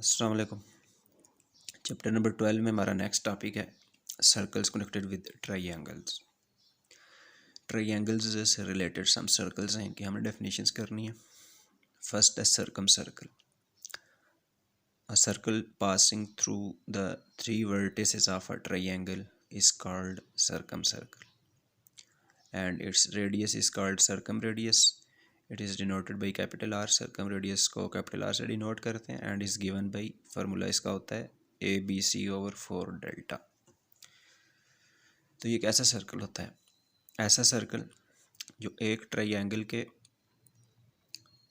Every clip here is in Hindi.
अस्सलाम वालेकुम। चैप्टर नंबर 12 में हमारा नेक्स्ट टॉपिक है circles connected with triangles. Triangles से रिलेटेड सम सर्कल्स हैं, इनकी हमें डेफिनेशंस करनी है। फर्स्ट है circum circle. A circle passing through the three vertices of a triangle is called circum circle and its radius is called circum radius. It is denoted by capital R. Circum radius को कैपिटल आर से डिनोट करते हैं and is given by formula इसका होता है ABC/4 डेल्टा। तो ये एक ऐसा सर्कल होता है, ऐसा सर्कल जो एक ट्राइंगल के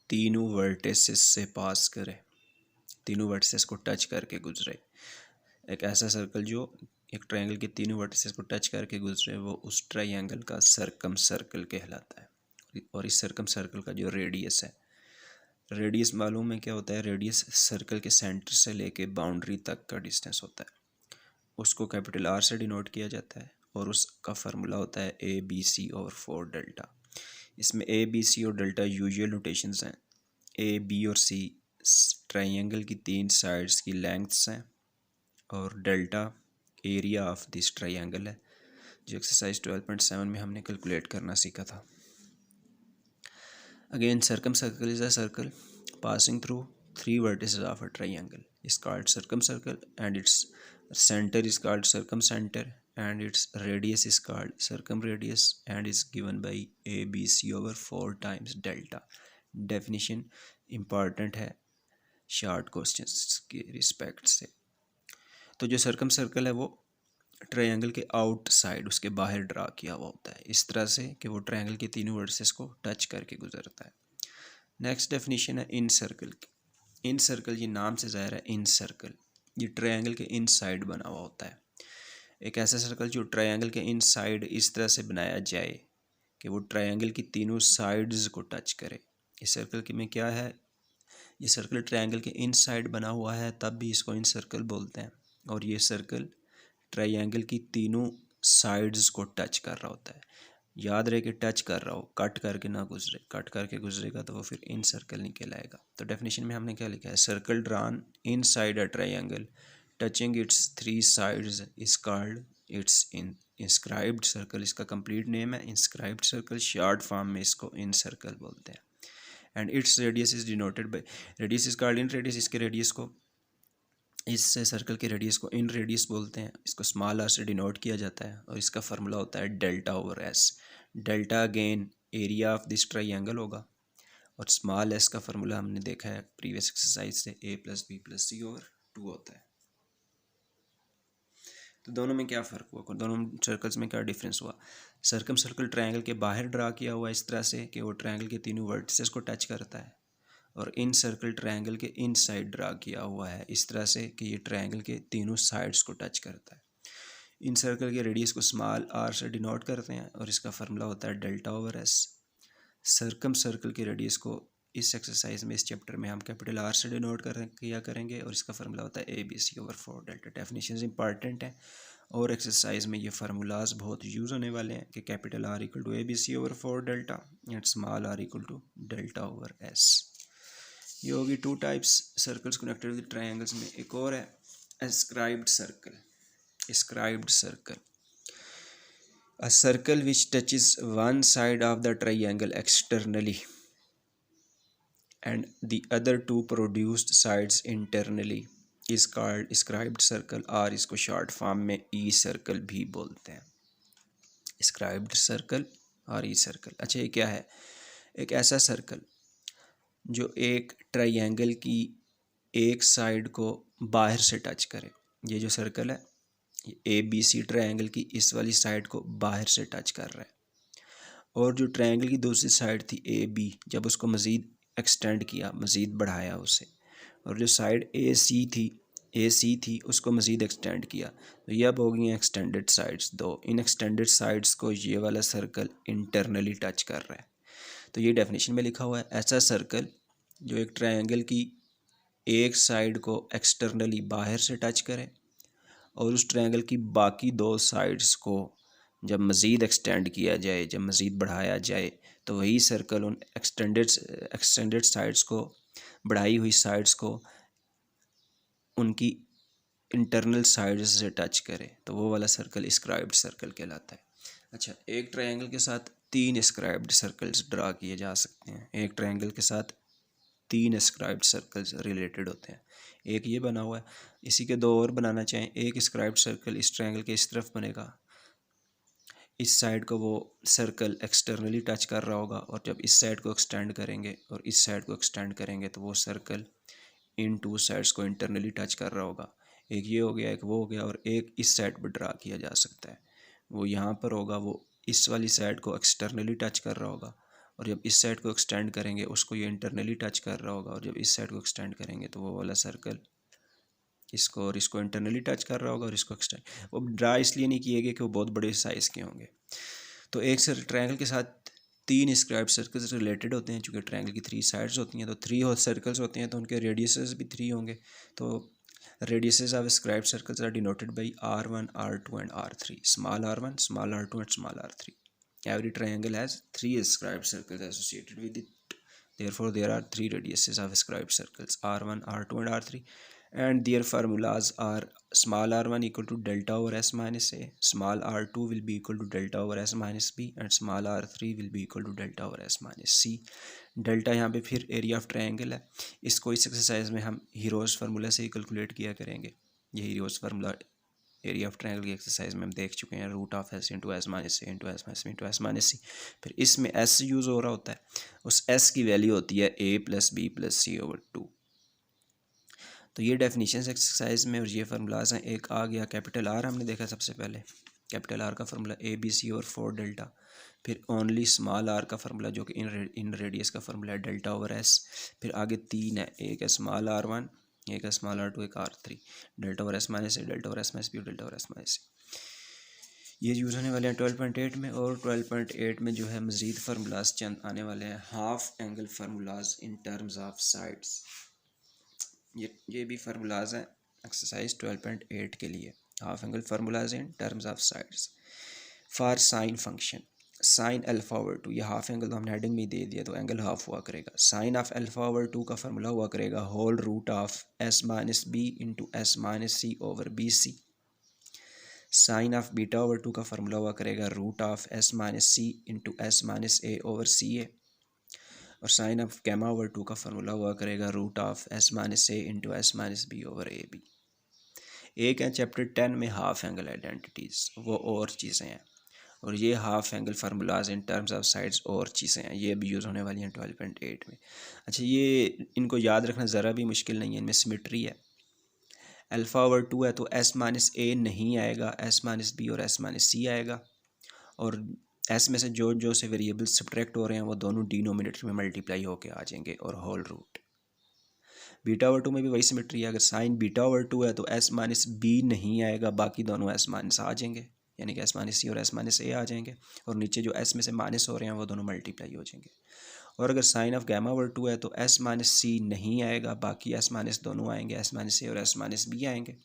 तीनों वर्टिसेस से पास करे, तीनों वर्टिसेस को टच करके गुजरे। एक ऐसा सर्कल जो एक ट्राइंगल के तीनों वर्टिसेस को टच करके गुजरे, वो उस ट्राइंगल का सर्कम सर्कल कहलाता है। और इस सर्कम सर्कल का जो रेडियस है, रेडियस मालूम है क्या होता है? रेडियस सर्कल के सेंटर से लेके बाउंड्री तक का डिस्टेंस होता है, उसको कैपिटल आर से डिनोट किया जाता है और उसका फार्मूला होता है ABC/4 डेल्टा। इसमें ABC और डेल्टा यूजुअल नोटेशंस हैं। A, B और C ट्राइंगल की तीन साइड्स की लेंथ्स हैं और delta area of this triangle है, जो एक्सरसाइज 12.7 में हमने कैलकुलेट करना सीखा था। Again circum circle is a circle passing through three vertices of a triangle is called circumcircle and its center is called circumcenter and its radius is called circumradius and is given by ABC/4 times delta। definition important है short questions के रिस्पेक्ट से। तो जो सर्कम सर्कल है वो ट्रायंगल के आउटसाइड, उसके बाहर ड्रा किया हुआ होता है इस तरह से कि वो ट्रायंगल के तीनों वर्टिसेस को टच करके गुजरता है। नेक्स्ट डेफिनेशन है इन सर्कल की। इन सर्कल ये नाम से ज़ाहिर है, इन सर्कल ये ट्रायंगल के इन साइड बना हुआ होता है। एक ऐसा सर्कल जो ट्रायंगल के इन साइड इस तरह से बनाया जाए कि वो ट्रायंगल की तीनों साइड्स को टच करे। इस सर्कल के में क्या है, ये सर्कल ट्रायंगल के इन साइड बना हुआ है, तब भी इसको इन सर्कल बोलते हैं। और ये सर्कल ट्रायंगल की तीनों साइड्स को टच कर रहा होता है। याद रहे कि टच कर रहा हो, कट करके ना गुजरे। कट करके गुजरेगा तो वो फिर इन सर्कल नहीं कहलाएगा। तो डेफिनेशन में हमने क्या लिखा है, circle drawn in side a triangle touching it's three sides is called it's in inscribed circle. इसका कंप्लीट नेम है इंस्क्राइब्ड सर्कल, शॉर्ट फॉर्म में इसको इन सर्कल बोलते हैं। And its radius is denoted by, radius is called in radius, इसके रेडियस को, इस सर्कल के रेडियस को इन रेडियस बोलते हैं। इसको स्मॉल आर से डिनोट किया जाता है और इसका फार्मूला होता है डेल्टा/S। Delta again area of this triangle होगा और स्मॉल एस का फार्मूला हमने देखा है प्रीवियस एक्सरसाइज से, A+B+C/2 होता है। तो दोनों में क्या फ़र्क हुआ, दोनों सर्कल्स में क्या डिफरेंस हुआ? सर्कम सर्कल ट्राइंगल के बाहर ड्रा किया हुआ इस तरह से कि वो ट्राइंगल के तीनों वर्टिसेस को टच करता है, और इन सर्कल ट्रायंगल के इन साइड ड्रा किया हुआ है इस तरह से कि ये ट्रायंगल के तीनों साइड्स को टच करता है। इन सर्कल के रेडियस को स्मॉल आर से डिनोट करते हैं और इसका फार्मूला होता है डेल्टा/S। सर्कम सर्कल के रेडियस को इस एक्सरसाइज में, इस चैप्टर में हम कैपिटल आर से डिनोट किया करेंगे और इसका फार्मूला होता है ABC/4 डेल्टा। डेफिनेशन इंपॉर्टेंट है और एक्सरसाइज में ये फार्मूलाज बहुत यूज़ होने वाले हैं कि capital R = ABC/4 delta and small r = delta. ये होगी two types circles connected with triangles में। एक और है escribed circle. Escribed circle, a circle which touches one side of the triangle externally and the other two produced sides internally is called escribed circle, और इसको शॉर्ट फॉर्म में ई सर्कल भी बोलते हैं। एस्क्राइब्ड सर्कल और ई सर्कल। अच्छा, ये क्या है? एक ऐसा सर्कल जो एक ट्रायंगल की एक साइड को बाहर से टच करे। ये जो सर्कल है, ये ABC ट्रायंगल की इस वाली साइड को बाहर से टच कर रहा है, और जो ट्रायंगल की दूसरी साइड थी AB, जब उसको मज़ीद एक्सटेंड किया, मज़ीद बढ़ाया उसे, और जो साइड AC थी उसको मज़ीद एक्सटेंड किया, तो ये अब हो गई एक्सटेंडेड साइड्स दो। इन एक्सटेंडेड साइड्स को ये वाला सर्कल इंटरनली टच कर रहा है। तो ये डेफिनेशन में लिखा हुआ है, ऐसा सर्कल जो एक ट्रायंगल की एक साइड को एक्सटर्नली बाहर से टच करे और उस ट्रायंगल की बाकी दो साइड्स को जब मज़ीद एक्सटेंड किया जाए, जब मज़ीद बढ़ाया जाए, तो वही सर्कल उन एक्सटेंडेड साइड्स को, बढ़ाई हुई साइड्स को उनकी इंटरनल साइड से टच करे तो वो वाला सर्कल स्क्राइब्ड सर्कल कहलाता है। अच्छा, एक ट्रायंगल के साथ 3 स्क्राइब्ड सर्कल्स ड्रा किए जा सकते हैं। एक ट्रायंगल के साथ 3 स्क्राइब्ड सर्कल्स रिलेटेड होते हैं। एक ये बना हुआ है, इसी के 2 और बनाना चाहें, एक स्क्राइब्ड सर्कल इस ट्रायंगल के इस तरफ बनेगा, इस साइड को वो सर्कल एक्सटर्नली टच कर रहा होगा, और जब इस साइड को एक्सटेंड करेंगे और इस साइड को एक्सटेंड करेंगे तो वो सर्कल इन 2 साइड्स को इंटरनली टच कर रहा होगा। एक ये हो गया, एक वो हो गया, और एक इस साइड पर ड्रा किया जा सकता है। वो यहाँ पर होगा, वो इस वाली साइड को एक्सटर्नली टच कर रहा होगा, और जब इस साइड को एक्सटेंड करेंगे उसको ये इंटरनली टच कर रहा होगा, और जब इस साइड को एक्सटेंड करेंगे तो वो वाला सर्कल इसको और इसको इंटरनली टच कर रहा होगा, और इसको एक्सटेंड। वो ड्रा इसलिए नहीं किए गए कि वो बहुत बड़े साइज़ के होंगे। तो एक ट्रायंगल के साथ 3 स्क्राइब्ड सर्कल्स रिलेटेड होते हैं, चूँकि ट्रायंगल की 3 साइड्स होती हैं तो 3 सर्कल्स होते हैं, तो उनके रेडियसेस भी 3 होंगे। तो radiuses of escribed circles are denoted by R1, R2 and R3, small r1, small r2 and small r3। Every triangle has 3 scribed circles associated with it. Therefore, there are 3 radiuses of scribed circles, R1, R2 and R3. And their formulas are small r1 equal to delta over s minus a, small r2 will be equal to delta over s minus b, and small r3 will be equal to delta over s minus c. Delta यहाँ पे फिर एरिया ऑफ ट्रायंगल है, इसको इस एक्सरसाइज में हम हीरोज़ फार्मूला से ही कैलकुलेट किया करेंगे। ये Heron's formula area of triangle की एक्सरसाइज में हम देख चुके हैं, root of S into S minus A into S minus B into S minus C. फिर इसमें एस यूज़ हो रहा होता है, उस एस की वैल्यू होती है ए प्लस बी प्लस सी ओवर 2। तो ये डेफिनेशन एक्सरसाइज में और ये फार्मूलाज हैं। एक आ गया कैपिटल आर, हमने देखा सबसे पहले कैपिटल आर का फार्मूला ए बी सी और 4 डेल्टा। फिर ओनली स्मॉल आर का फार्मूला जो कि इन रेडियस का फार्मूला है डेल्टा ओवर एस। फिर आगे 3 है, एक है स्मॉल r1, एक है स्मॉल r2, एक r3, delta over S minus A, delta over S minus B, delta over S minus C. ये यूज़ होने वाले हैं 12.8 में। और 12.8 में जो है मज़ीद फार्मूलाज चंद आने वाले हैं, half angle formulas in terms of sides. ये भी फार्मूलाज हैं एक्सरसाइज 12.8 के लिए, half angle formulas in terms of sides. For sine function, sine alpha over 2, ये हाफ एंगल तो हमने हेडिंग में ही दे दिया, तो एंगल हाफ हुआ करेगा। साइन ऑफ अल्फा ओवर 2 का फार्मूला हुआ करेगा whole root of S minus B into S minus C over B C. Sine of beta over 2 का फार्मूला हुआ करेगा root of S minus C into S minus A over C A. और साइन ऑफ गैमा ओवर 2 का फार्मूला हुआ करेगा root of S minus A into S minus B over A B. एक है चैप्टर 10 में हाफ एंगल आइडेंटिटीज़, वो और चीज़ें हैं, और ये half angle formulas in terms of sides और चीज़ें हैं, ये भी यूज़ होने वाली हैं 12.8 में। अच्छा, ये इनको याद रखना ज़रा भी मुश्किल नहीं है, इनमें सिमेट्री है। अल्फ़ा ओवर 2 है तो एस माइनस ए नहीं आएगा, एस माइनस बी और एस माइनस सी आएगा, और एस में से जो से वेरिएबल्स सब्ट्रैक्ट हो रहे हैं वो दोनों डिनोमिनेटर में मल्टीप्लाई होके आ जाएंगे, और होल रूट। बीटा ओवर 2 में भी वही सिमेट्री है, अगर साइन बीटा ओवर 2 है तो एस माइनस बी नहीं आएगा, बाकी दोनों एस माइनस आ जाएंगे, यानी कि एस माइनस सी और एस माइनस ए आ जाएंगे, और नीचे जो एस में से माइनस हो रहे हैं वो दोनों मल्टीप्लाई हो जाएंगे। और अगर साइन ऑफ गैमा ओवर 2 है तो एस माइनस सी नहीं आएगा, बाकी एस माइनस दोनों आएंगे, एस माइनस ए और एस माइनस बी आएंगे,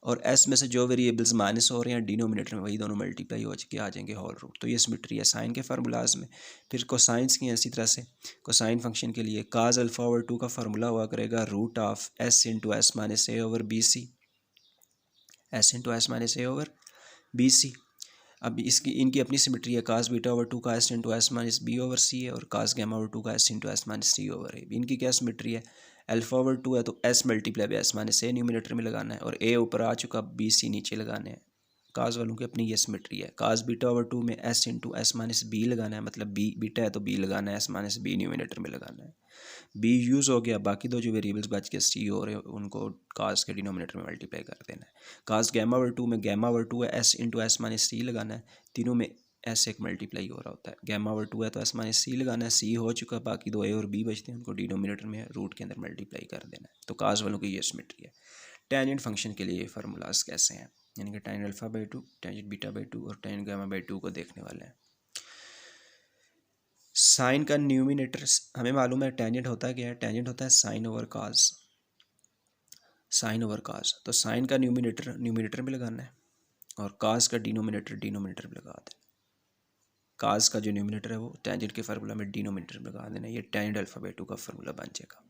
और एस में से जो वेरिएबल्स माइनस हो रहे हैं डिनोमिनेटर में वही दोनों मल्टीप्लाई हो के आ जाएंगे होल रूट। तो ये सिमेट्री है साइन के फार्मूलाज में। फिर कोसाइंस की इसी तरह से कोसाइन फंक्शन के लिए काज अल्फा ओवर 2 का फार्मूला हुआ करेगा root of S into S minus A over B C, S into S minus A over B C. अब इसकी इनकी अपनी सिमेट्री है, काज बीटा ओवर 2 का S into S minus B over C है, और काज गैमा ओवर 2 का S into S minus C over A. इनकी क्या सिमेट्री है, अल्फा ओवर 2 है तो S multiply by S minus A numerator में लगाना है, और ए ऊपर आ चुका, बी सी नीचे लगाने हैं। काज वालों की अपनी ये सिमेट्री है। काज बीटा ओवर 2 में S into S minus B लगाना है, मतलब बी बीटा है तो बी लगाना है, एस माइनस बी न्यूमिनेटर में लगाना है। बी यूज़ हो गया, बाकी दो जो वेरिएबल्स बच के सी हो रहे हैं उनको काज के डिनोमिनेटर में मल्टीप्लाई कर देना है। काज गैमा ओवर 2 में गैमा ओवर 2 है, एस इंटू एस माइनस सी लगाना है, तीनों में एस एक मल्टीप्लाई हो रहा होता है। गैमा ओवर 2 है तो एस माइनस सी लगाना है, सी हो चुका, बाकी दो ए और बी बचते हैं, उनको डिनोमिनेटर में रूट के अंदर मल्टीप्लाई कर देना है। तो काज वालों की ये सिमेट्री है। टेंजेंट फंक्शन के लिए फार्मूलाज कैसे हैं, यानी कि tangent alpha by 2, tangent beta by 2 और टेंजेंट गामा बाई 2 को देखने वाले हैं। साइन का न्यूमिनेटर हमें मालूम है, टेंजेंट होता क्या है, टेंजेंट होता है साइन ओवर काज, साइन ओवर काज। तो साइन का न्यूमिनेटर न्यूमिनेटर में लगाना है, और काज का डिनोमिनेटर डिनोमिनेटर में लगा देना। काज का जो न्यूमिनेटर है वो टेंजेंट के फार्मूला में डिनोमिनेटर में लगा देना, ये टेंजेंट अल्फा बाई 2 का फार्मूला बन जाएगा।